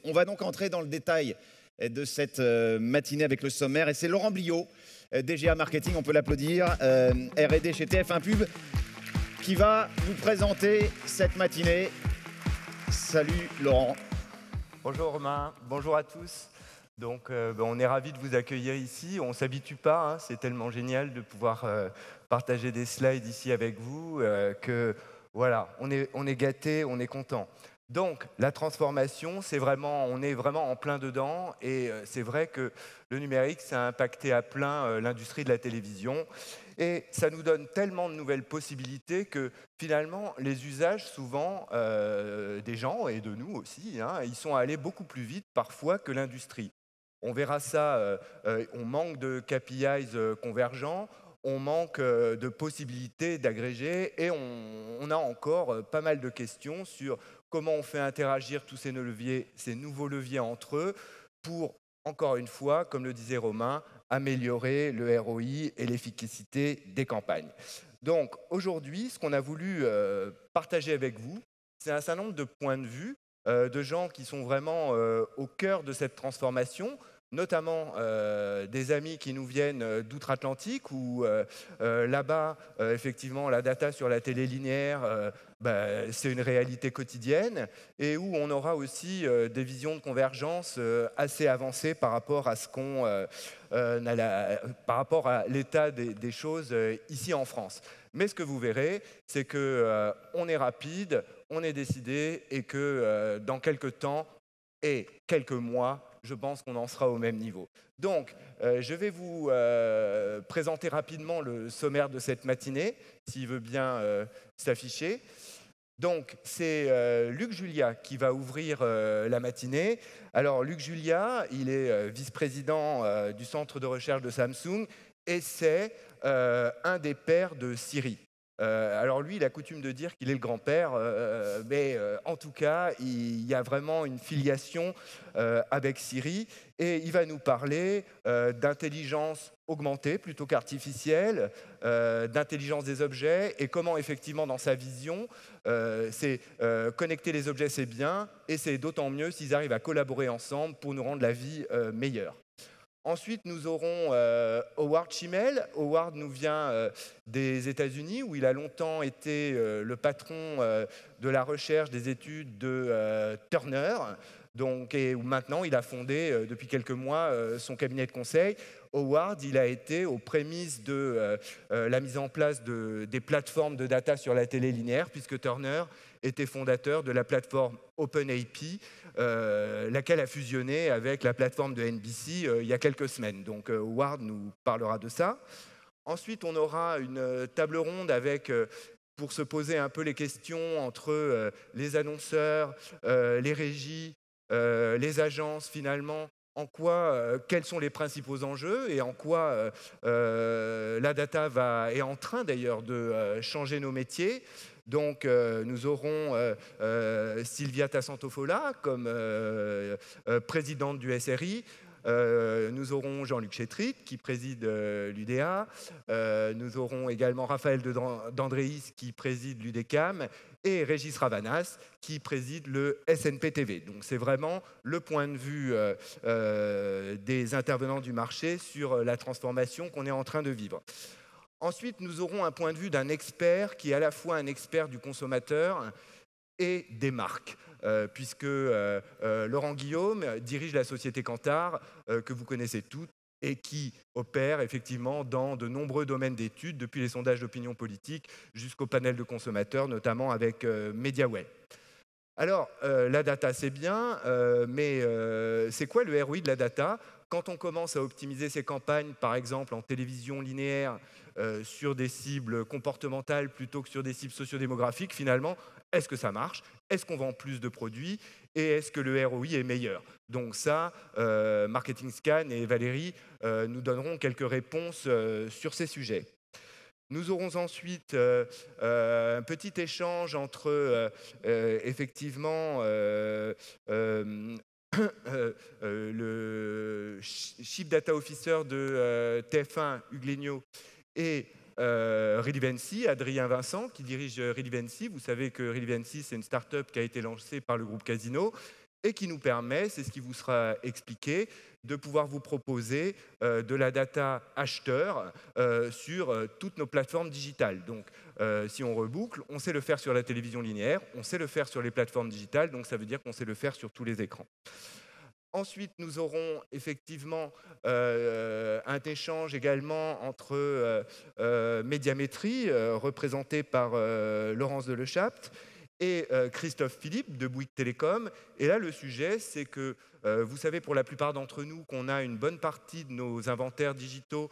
On va donc entrer dans le détail de cette matinée avec le sommaire. Et c'est Laurent Bliot, DGA Marketing, on peut l'applaudir, R&D chez TF1 Pub, qui va nous présenter cette matinée. Salut Laurent. Bonjour Romain, bonjour à tous. Donc, on est ravis de vous accueillir ici. On ne s'habitue pas, hein, c'est tellement génial de pouvoir partager des slides ici avec vous que voilà, on est gâtés, on est content. Donc, la transformation, on est vraiment en plein dedans et c'est vrai que le numérique, ça a impacté à plein l'industrie de la télévision et ça nous donne tellement de nouvelles possibilités que finalement, les usages, souvent, des gens et de nous aussi, hein, ils sont allés beaucoup plus vite parfois que l'industrie. On verra ça, on manque de KPIs convergents, on manque de possibilités d'agréger et on a encore pas mal de questions sur comment on fait interagir tous ces nouveaux leviers entre eux pour, encore une fois, comme le disait Romain, améliorer le ROI et l'efficacité des campagnes. Donc aujourd'hui, ce qu'on a voulu partager avec vous, c'est un certain nombre de points de vue de gens qui sont vraiment au cœur de cette transformation, notamment des amis qui nous viennent d'outre-Atlantique, où là-bas, effectivement, la data sur la télé linéaire, c'est une réalité quotidienne, et où on aura aussi des visions de convergence assez avancées par rapport à par rapport à l'état des choses ici en France. Mais ce que vous verrez, c'est qu'on est rapide, on est décidé, et que dans quelques temps et quelques mois, je pense qu'on en sera au même niveau. Donc, je vais vous présenter rapidement le sommaire de cette matinée, s'il veut bien s'afficher. Donc, c'est Luc Julia qui va ouvrir la matinée. Alors, Luc Julia, il est vice-président du centre de recherche de Samsung et c'est un des pères de Siri. Alors lui, il a coutume de dire qu'il est le grand-père, mais en tout cas, il y a vraiment une filiation avec Siri et il va nous parler d'intelligence augmentée plutôt qu'artificielle, d'intelligence des objets et comment effectivement dans sa vision, connecter les objets c'est bien et c'est d'autant mieux s'ils arrivent à collaborer ensemble pour nous rendre la vie meilleure. Ensuite, nous aurons Howard Schimel. Howard nous vient des États-Unis, où il a longtemps été le patron de la recherche des études de Turner, et où maintenant il a fondé depuis quelques mois son cabinet de conseil. Howard, il a été aux prémices de la mise en place des plateformes de data sur la télé linéaire, puisque Turner était fondateur de la plateforme OpenAP, laquelle a fusionné avec la plateforme de NBC il y a quelques semaines. Donc Howard nous parlera de ça. Ensuite, on aura une table ronde pour se poser un peu les questions entre les annonceurs, les régies, les agences finalement, quels sont les principaux enjeux et en quoi la data est en train d'ailleurs de changer nos métiers. Donc nous aurons Sylvia Tassantofola comme présidente du SRI. Nous aurons Jean-Luc Chétrit qui préside l'UDA. Nous aurons également Raphaël Dandréis qui préside l'UDECAM et Régis Ravanas qui préside le SNPTV. Donc c'est vraiment le point de vue des intervenants du marché sur la transformation qu'on est en train de vivre. Ensuite, nous aurons un point de vue d'un expert qui est à la fois un expert du consommateur et des marques, puisque Laurent Guillaume dirige la société Kantar, que vous connaissez toutes, et qui opère effectivement dans de nombreux domaines d'études, depuis les sondages d'opinion politique jusqu'au panel de consommateurs, notamment avec MediaWell. Alors, la data, c'est bien, mais c'est quoi le ROI de la data ? Quand on commence à optimiser ses campagnes, par exemple en télévision linéaire, sur des cibles comportementales plutôt que sur des cibles sociodémographiques, finalement, est-ce que ça marche ? Est-ce qu'on vend plus de produits ? Et est-ce que le ROI est meilleur ? Donc ça, Marketing Scan et Valérie nous donneront quelques réponses sur ces sujets. Nous aurons ensuite un petit échange entre effectivement le Chief Data Officer de TF1, Hugues Léniaud, et Relevancy, Adrien Vincent, qui dirige Relevancy. Vous savez que Relevancy, c'est une start-up qui a été lancée par le groupe Casino et qui nous permet, c'est ce qui vous sera expliqué, de pouvoir vous proposer de la data acheteur sur toutes nos plateformes digitales. Donc, si on reboucle, on sait le faire sur la télévision linéaire, on sait le faire sur les plateformes digitales, donc ça veut dire qu'on sait le faire sur tous les écrans. Ensuite, nous aurons effectivement un échange également entre Médiamétrie, représenté par Laurence Delechapt, et Christophe Philippe de Bouygues Télécom. Et là, le sujet, c'est que vous savez pour la plupart d'entre nous qu'on a une bonne partie de nos inventaires digitaux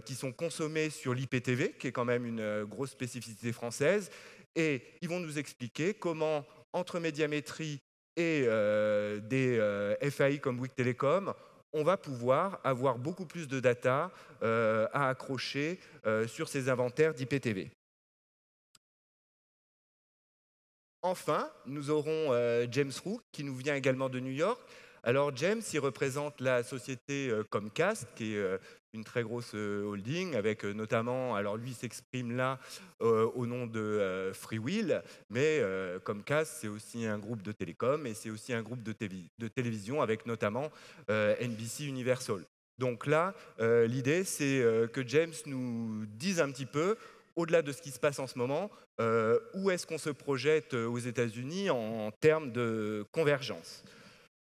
qui sont consommés sur l'IPTV, qui est quand même une grosse spécificité française. Et ils vont nous expliquer comment, entre Médiamétrie et des FAI comme Bouygues Télécom, on va pouvoir avoir beaucoup plus de data à accrocher sur ces inventaires d'IPTV. Enfin, nous aurons James Rook, qui nous vient également de New York. Alors James, il représente la société Comcast, qui est une très grosse holding, avec notamment, alors lui s'exprime là au nom de Freewill, mais Comcast, c'est aussi un groupe de télécom et c'est aussi un groupe de télévision, avec notamment NBC Universal. Donc là, l'idée, c'est que James nous dise un petit peu, au-delà de ce qui se passe en ce moment, où est-ce qu'on se projette aux États-Unis en termes de convergence.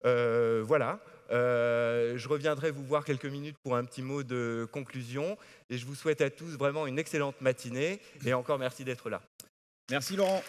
Voilà, je reviendrai vous voir quelques minutes pour un petit mot de conclusion et je vous souhaite à tous vraiment une excellente matinée et encore merci d'être là. Merci Laurent.